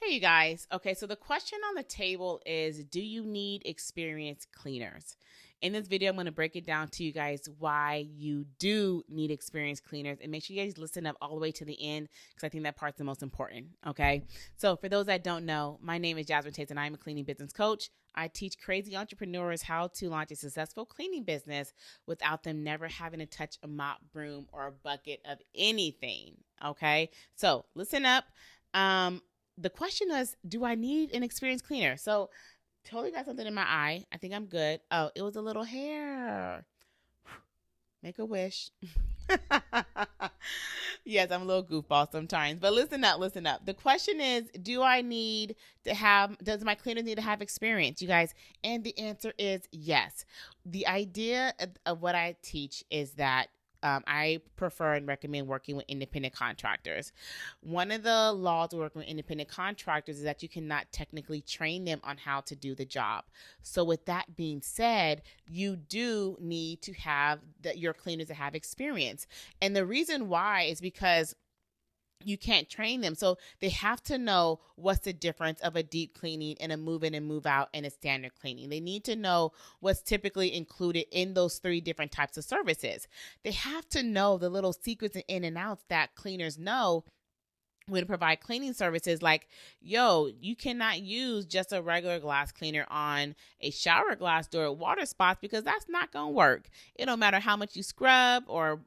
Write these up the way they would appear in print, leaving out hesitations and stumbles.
Hey, you guys. Okay, so the question on the table is, do you need experienced cleaners? In this video, I'm going to break it down to you guys why you do need experienced cleaners, and make sure you guys listen up all the way to the end because I think that part's the most important. Okay, so for those that don't know, my name is Jasmine Tates and I'm a cleaning business coach. I teach crazy entrepreneurs how to launch a successful cleaning business without them never having to touch a mop, broom, or a bucket of anything. Okay, so listen up. The question was, do I need an experienced cleaner? So totally got something in my eye. I think I'm good. Oh, it was a little hair. Make a wish. Yes, I'm a little goofball sometimes, but listen up, listen up. The question is, does my cleaner need to have experience, you guys? And the answer is yes. The idea of what I teach is that I prefer and recommend working with independent contractors. One of the laws of working with independent contractors is that you cannot technically train them on how to do the job. So with that being said, you do need to have your cleaners to have experience. And the reason why is because you can't train them. So they have to know what's the difference of a deep cleaning and a move in and move out and a standard cleaning. They need to know what's typically included in those three different types of services. They have to know the little secrets and in and outs that cleaners know when to provide cleaning services. Like, you cannot use just a regular glass cleaner on a shower glass door at water spots because that's not going to work. It don't matter how much you scrub or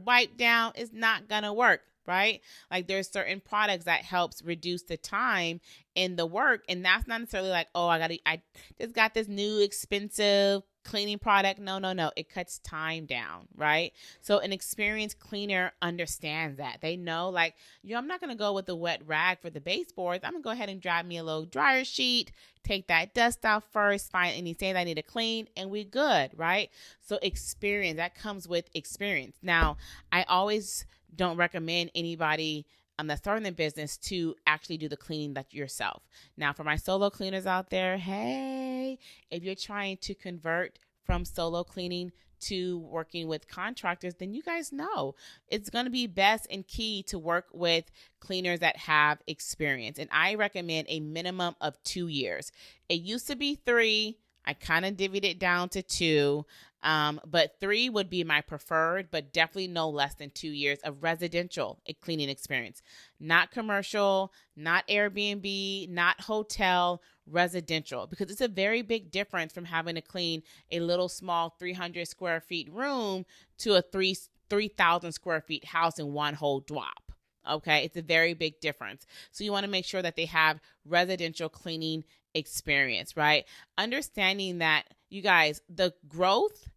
wipe down, it's not going to work. Right? Like there's certain products that helps reduce the time in the work. And that's not necessarily like, I just got this new expensive cleaning product. No. It cuts time down. Right? So an experienced cleaner understands that. They know like, I'm not going to go with the wet rag for the baseboards. I'm going to go ahead and grab me a little dryer sheet, take that dust out first, find any stains I need to clean, and we good. Right? So experience, that comes with experience. Now, I always don't recommend anybody that's starting the business to actually do the cleaning that yourself. Now, for my solo cleaners out there, hey, if you're trying to convert from solo cleaning to working with contractors, then you guys know it's going to be best and key to work with cleaners that have experience. And I recommend a minimum of 2 years. It used to be 3. I kind of divvied it down to 2. But 3 would be my preferred, but definitely no less than 2 years of residential cleaning experience. Not commercial, not Airbnb, not hotel, residential. Because it's a very big difference from having to clean a little small 300 square feet room to a 3,000 square feet house in one whole drop. Okay, it's a very big difference. So you want to make sure that they have residential cleaning experience, right? Understanding that, you guys, the growth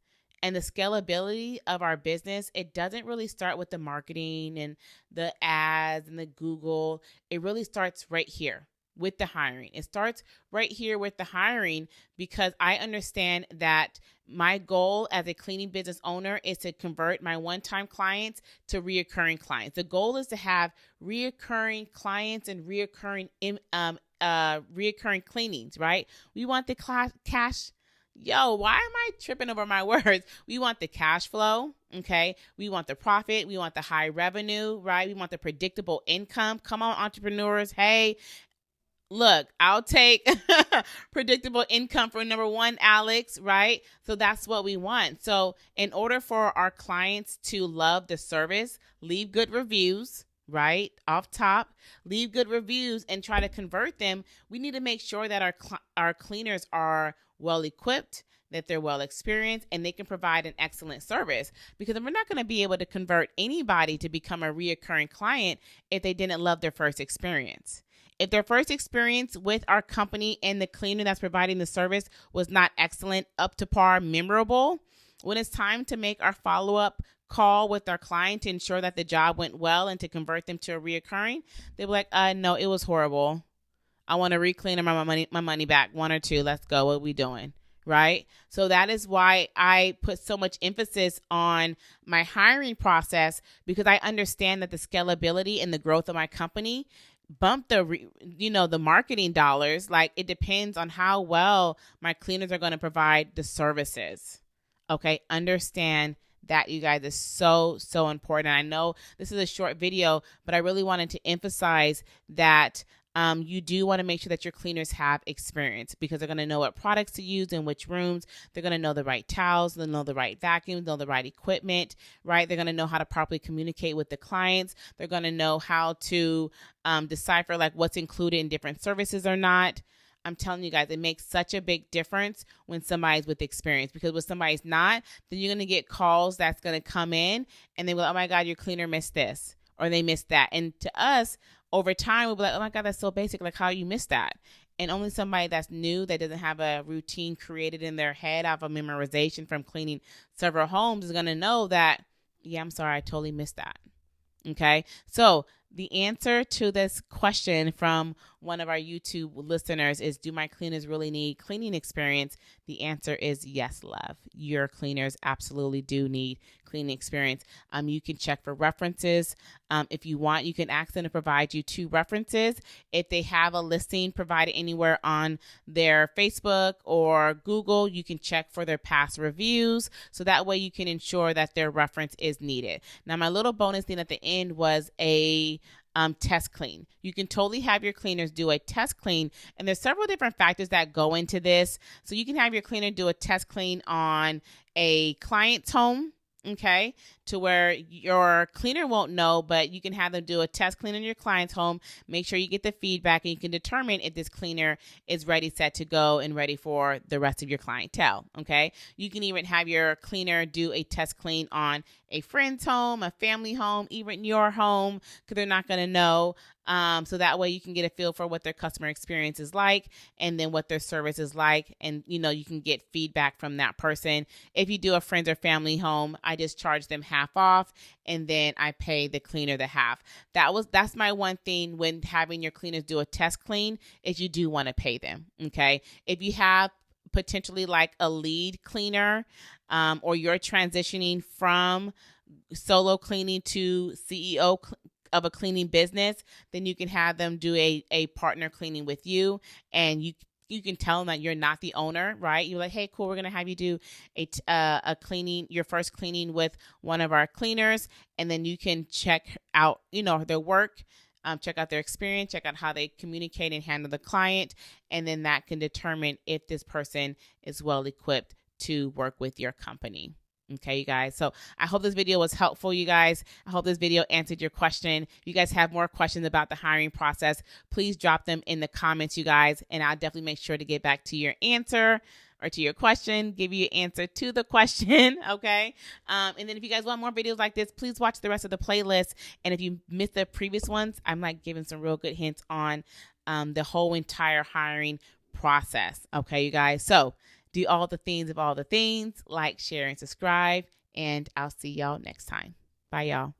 and the scalability of our business, it doesn't really start with the marketing and the ads and the Google. It really starts right here with the hiring. It starts right here with the hiring because I understand that my goal as a cleaning business owner is to convert my one-time clients to reoccurring clients. The goal is to have reoccurring clients and reoccurring cleanings, right? We want the cash. Why am I tripping over my words? We want the cash flow, okay? We want the profit. We want the high revenue, right? We want the predictable income. Come on, entrepreneurs. Hey, look, I'll take predictable income for number 1, Alex, right? So that's what we want. So in order for our clients to love the service, leave good reviews. Right off top, leave good reviews and try to convert them. We need to make sure that our cleaners are well equipped, that they're well experienced, and they can provide an excellent service. Because we're not going to be able to convert anybody to become a reoccurring client if they didn't love their first experience. If their first experience with our company and the cleaner that's providing the service was not excellent, up to par, memorable, when it's time to make our follow-up call with our client to ensure that the job went well and to convert them to a reoccurring, they'll be like, no, it was horrible. I want to re-clean my money back. 1 or 2. Let's go. What are we doing? Right? So that is why I put so much emphasis on my hiring process, because I understand that the scalability and the growth of my company bump the marketing dollars. Like, it depends on how well my cleaners are going to provide the services. Okay. Understand that, you guys, is so, so important. I know this is a short video, but I really wanted to emphasize that you do want to make sure that your cleaners have experience, because they're going to know what products to use in which rooms. They're going to know the right towels, they'll know the right vacuums, know the right equipment, right? They're going to know how to properly communicate with the clients. They're going to know how to decipher like what's included in different services or not. I'm telling you guys, it makes such a big difference when somebody's with experience, because when somebody's not, then you're going to get calls that's going to come in and they will, oh my God, your cleaner missed this or they missed that. And to us, over time, we'll be like, oh my God, that's so basic. Like, how you missed that? And only somebody that's new, that doesn't have a routine created in their head off of memorization from cleaning several homes, is going to know that, yeah, I'm sorry, I totally missed that. Okay. So the answer to this question from one of our YouTube listeners is, do my cleaners really need cleaning experience? The answer is yes, love. Your cleaners absolutely do need cleaning experience. You can check for references. If you want, you can ask them to provide you 2 references. If they have a listing provided anywhere on their Facebook or Google, you can check for their past reviews. So that way you can ensure that their reference is needed. Now, my little bonus thing at the end was a test clean. You can totally have your cleaners do a test clean, and there's several different factors that go into this. So you can have your cleaner do a test clean on a client's home, okay, to where your cleaner won't know, but you can have them do a test clean in your client's home. Make sure you get the feedback, and you can determine if this cleaner is ready, set to go, and ready for the rest of your clientele, okay? You can even have your cleaner do a test clean on a friend's home, a family home, even your home, because they're not going to know. So that way you can get a feel for what their customer experience is like, and then what their service is like. And, you can get feedback from that person. If you do a friends or family home, I just charge them half off, and then I pay the cleaner the half. That's my one thing when having your cleaners do a test clean, is you do want to pay them. Okay. If you have potentially like a lead cleaner, or you're transitioning from solo cleaning to CEO of a cleaning business, then you can have them do a partner cleaning with you, and you can tell them that you're not the owner, right? You're like, hey, cool, we're going to have you do a cleaning, your first cleaning with one of our cleaners, and then you can check out, their work, check out their experience, check out how they communicate and handle the client, and then that can determine if this person is well equipped to work with your company. Okay, you guys. So I hope this video was helpful, you guys. I hope this video answered your question. If you guys have more questions about the hiring process, please drop them in the comments, you guys, and I'll definitely make sure to get back to your answer or to your question, give you an answer to the question, okay? And then if you guys want more videos like this, please watch the rest of the playlist. And if you missed the previous ones, I'm like giving some real good hints on the whole entire hiring process, okay, you guys? So do all the things of all the things, like, share, and subscribe, and I'll see y'all next time. Bye, y'all.